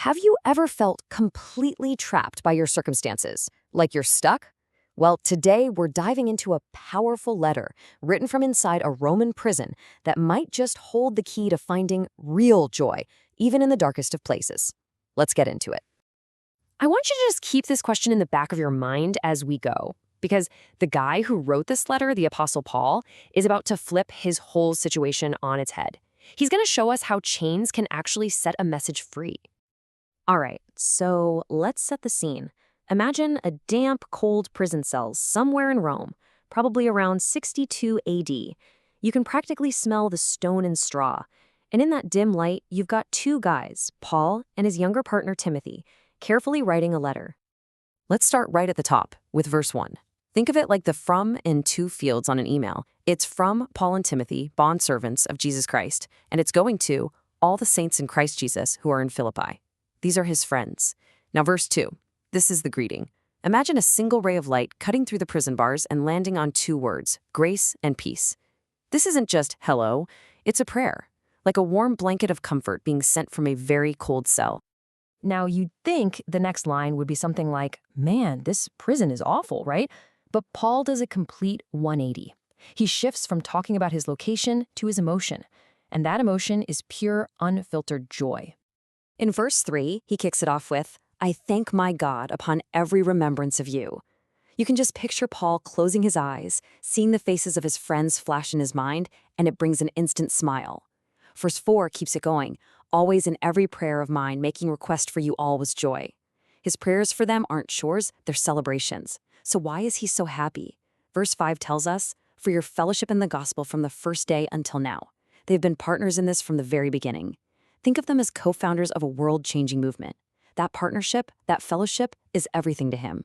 Have you ever felt completely trapped by your circumstances? Like you're stuck? Well, today we're diving into a powerful letter written from inside a Roman prison that might just hold the key to finding real joy, even in the darkest of places. Let's get into it. I want you to just keep this question in the back of your mind as we go, because the guy who wrote this letter, the Apostle Paul, is about to flip his whole situation on its head. He's going to show us how chains can actually set a message free. All right, so let's set the scene. Imagine a damp, cold prison cell somewhere in Rome, probably around 62 AD. You can practically smell the stone and straw. And in that dim light, you've got two guys, Paul and his younger partner Timothy, carefully writing a letter. Let's start right at the top with verse 1. Think of it like the from in two fields on an email. It's from Paul and Timothy, bondservants of Jesus Christ, and it's going to all the saints in Christ Jesus who are in Philippi. These are his friends. Now, verse 2. This is the greeting. Imagine a single ray of light cutting through the prison bars and landing on two words, grace and peace. This isn't just hello, it's a prayer, like a warm blanket of comfort being sent from a very cold cell. Now, you'd think the next line would be something like, man, this prison is awful, right? But Paul does a complete 180. He shifts from talking about his location to his emotion, and that emotion is pure, unfiltered joy. In verse 3, he kicks it off with, I thank my God upon every remembrance of you. You can just picture Paul closing his eyes, seeing the faces of his friends flash in his mind, and it brings an instant smile. Verse 4 keeps it going, always in every prayer of mine, making request for you all with joy. His prayers for them aren't chores, they're celebrations. So why is he so happy? Verse 5 tells us, for your fellowship in the gospel from the first day until now. They've been partners in this from the very beginning. Think of them as co-founders of a world-changing movement. That partnership, that fellowship, is everything to him.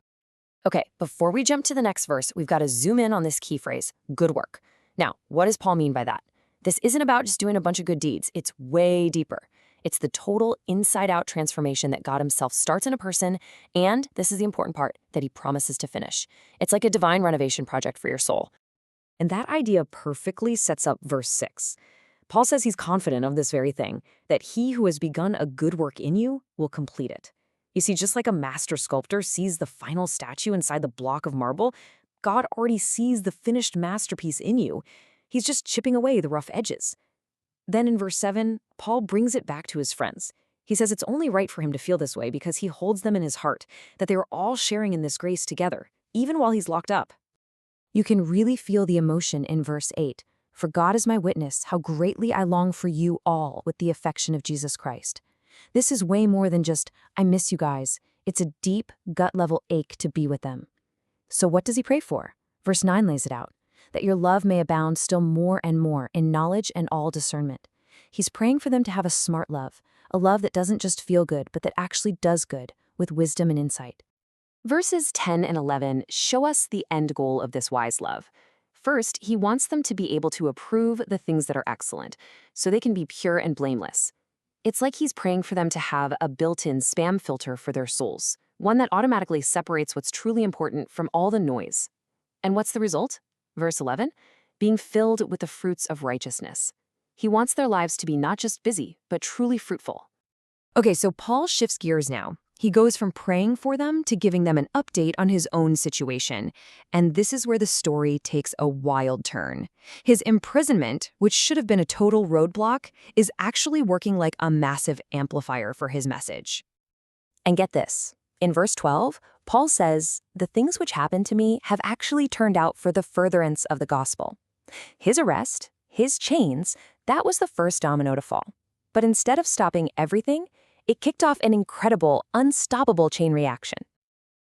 Okay, before we jump to the next verse, we've got to zoom in on this key phrase, good work. Now, what does Paul mean by that? This isn't about just doing a bunch of good deeds. It's way deeper. It's the total inside-out transformation that God himself starts in a person, and, this is the important part, that he promises to finish. It's like a divine renovation project for your soul. And that idea perfectly sets up verse 6. Paul says he's confident of this very thing, that he who has begun a good work in you will complete it. You see, just like a master sculptor sees the final statue inside the block of marble, God already sees the finished masterpiece in you. He's just chipping away the rough edges. Then in verse 7, Paul brings it back to his friends. He says it's only right for him to feel this way because he holds them in his heart, that they are all sharing in this grace together, even while he's locked up. You can really feel the emotion in verse 8. For God is my witness, how greatly I long for you all with the affection of Jesus Christ. This is way more than just, I miss you guys. It's a deep, gut-level ache to be with them. So what does he pray for? Verse 9 lays it out, that your love may abound still more and more in knowledge and all discernment. He's praying for them to have a smart love, a love that doesn't just feel good, but that actually does good, with wisdom and insight. Verses 10 and 11 show us the end goal of this wise love. First, he wants them to be able to approve the things that are excellent, so they can be pure and blameless. It's like he's praying for them to have a built-in spam filter for their souls, one that automatically separates what's truly important from all the noise. And what's the result? Verse 11, being filled with the fruits of righteousness. He wants their lives to be not just busy, but truly fruitful. Okay, so Paul shifts gears now. He goes from praying for them to giving them an update on his own situation. And this is where the story takes a wild turn. His imprisonment, which should have been a total roadblock, is actually working like a massive amplifier for his message. And get this. In verse 12, Paul says, the things which happened to me have actually turned out for the furtherance of the gospel. His arrest, his chains, that was the first domino to fall. But instead of stopping everything, it kicked off an incredible, unstoppable chain reaction.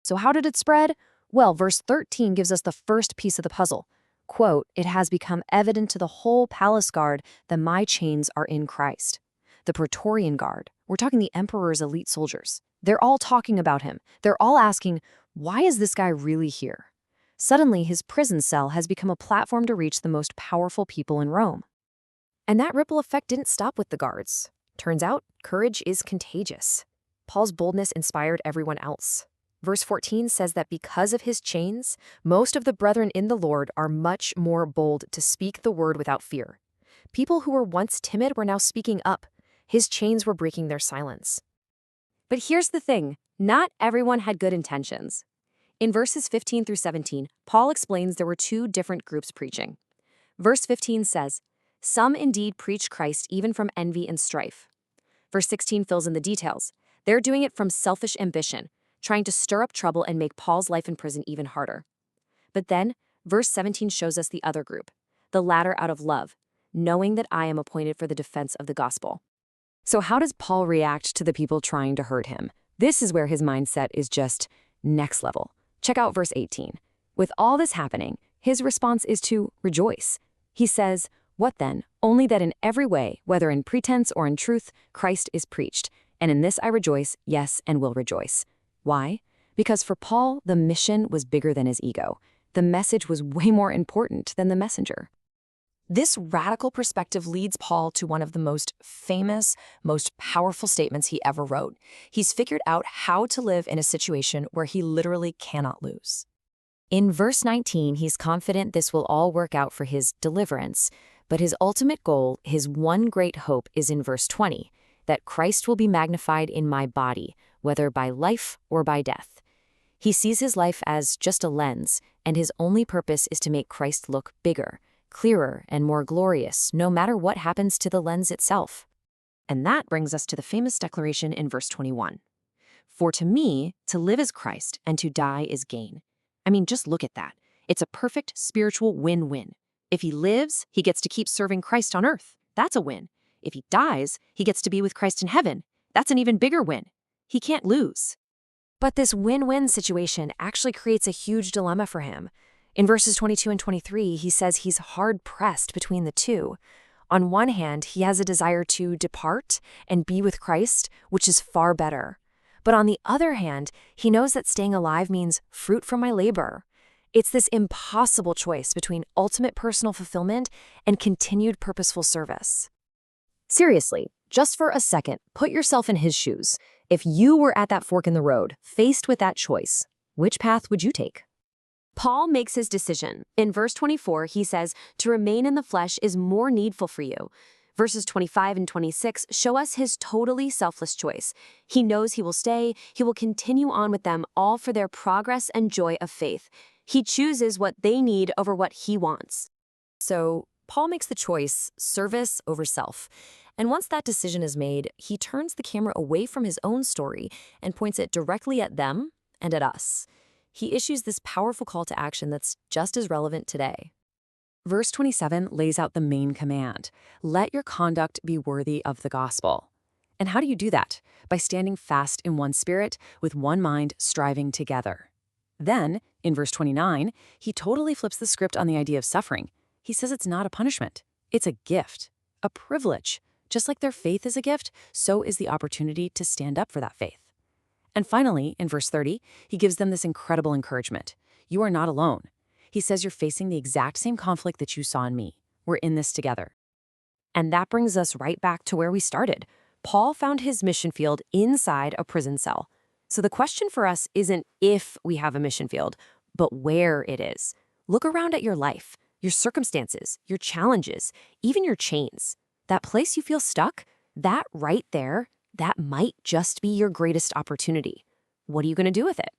So how did it spread? Well, verse 13 gives us the first piece of the puzzle. Quote, it has become evident to the whole palace guard that my chains are in Christ. The Praetorian Guard, we're talking the emperor's elite soldiers. They're all talking about him. They're all asking, why is this guy really here? Suddenly, his prison cell has become a platform to reach the most powerful people in Rome. And that ripple effect didn't stop with the guards. Turns out, courage is contagious. Paul's boldness inspired everyone else. Verse 14 says that because of his chains, most of the brethren in the Lord are much more bold to speak the word without fear. People who were once timid were now speaking up. His chains were breaking their silence. But here's the thing, not everyone had good intentions. In verses 15 through 17, Paul explains there were two different groups preaching. Verse 15 says, "Some indeed preach Christ even from envy and strife." Verse 16 fills in the details. They're doing it from selfish ambition, trying to stir up trouble and make Paul's life in prison even harder. But then, verse 17 shows us the other group, the latter out of love, knowing that I am appointed for the defense of the gospel. So how does Paul react to the people trying to hurt him? This is where his mindset is just next level. Check out verse 18. With all this happening, his response is to rejoice. He says, "What then? Only that in every way, whether in pretense or in truth, Christ is preached. And in this I rejoice, yes, and will rejoice." Why? Because for Paul, the mission was bigger than his ego. The message was way more important than the messenger. This radical perspective leads Paul to one of the most famous, most powerful statements he ever wrote. He's figured out how to live in a situation where he literally cannot lose. In verse 19, he's confident this will all work out for his deliverance, but his ultimate goal, his one great hope, is in verse 20, that Christ will be magnified in my body, whether by life or by death. He sees his life as just a lens, and his only purpose is to make Christ look bigger, clearer, and more glorious, no matter what happens to the lens itself. And that brings us to the famous declaration in verse 21. "For to me, to live is Christ, and to die is gain." I mean, just look at that. It's a perfect spiritual win-win. If he lives, he gets to keep serving Christ on earth. That's a win. If he dies, he gets to be with Christ in heaven. That's an even bigger win. He can't lose. But this win-win situation actually creates a huge dilemma for him. In verses 22 and 23, he says he's hard-pressed between the two. On one hand, he has a desire to depart and be with Christ, which is far better. But on the other hand, he knows that staying alive means fruit from my labor. It's this impossible choice between ultimate personal fulfillment and continued purposeful service. Seriously, just for a second, put yourself in his shoes. If you were at that fork in the road, faced with that choice, which path would you take? Paul makes his decision. In verse 24, he says, "To remain in the flesh is more needful for you." Verses 25 and 26 show us his totally selfless choice. He knows he will stay, he will continue on with them, all for their progress and joy of faith. He chooses what they need over what he wants. So, Paul makes the choice, service over self. And once that decision is made, he turns the camera away from his own story and points it directly at them and at us. He issues this powerful call to action that's just as relevant today. Verse 27 lays out the main command. Let your conduct be worthy of the gospel. And how do you do that? By standing fast in one spirit, with one mind, striving together. Then, in verse 29, he totally flips the script on the idea of suffering. He says it's not a punishment. It's a gift, a privilege. Just like their faith is a gift, so is the opportunity to stand up for that faith. And finally, in verse 30, he gives them this incredible encouragement. You are not alone. He says you're facing the exact same conflict that you saw in me. We're in this together. And that brings us right back to where we started. Paul found his mission field inside a prison cell. So the question for us isn't if we have a mission field, but where it is. Look around at your life, your circumstances, your challenges, even your chains. That place you feel stuck, that right there, that might just be your greatest opportunity. What are you going to do with it?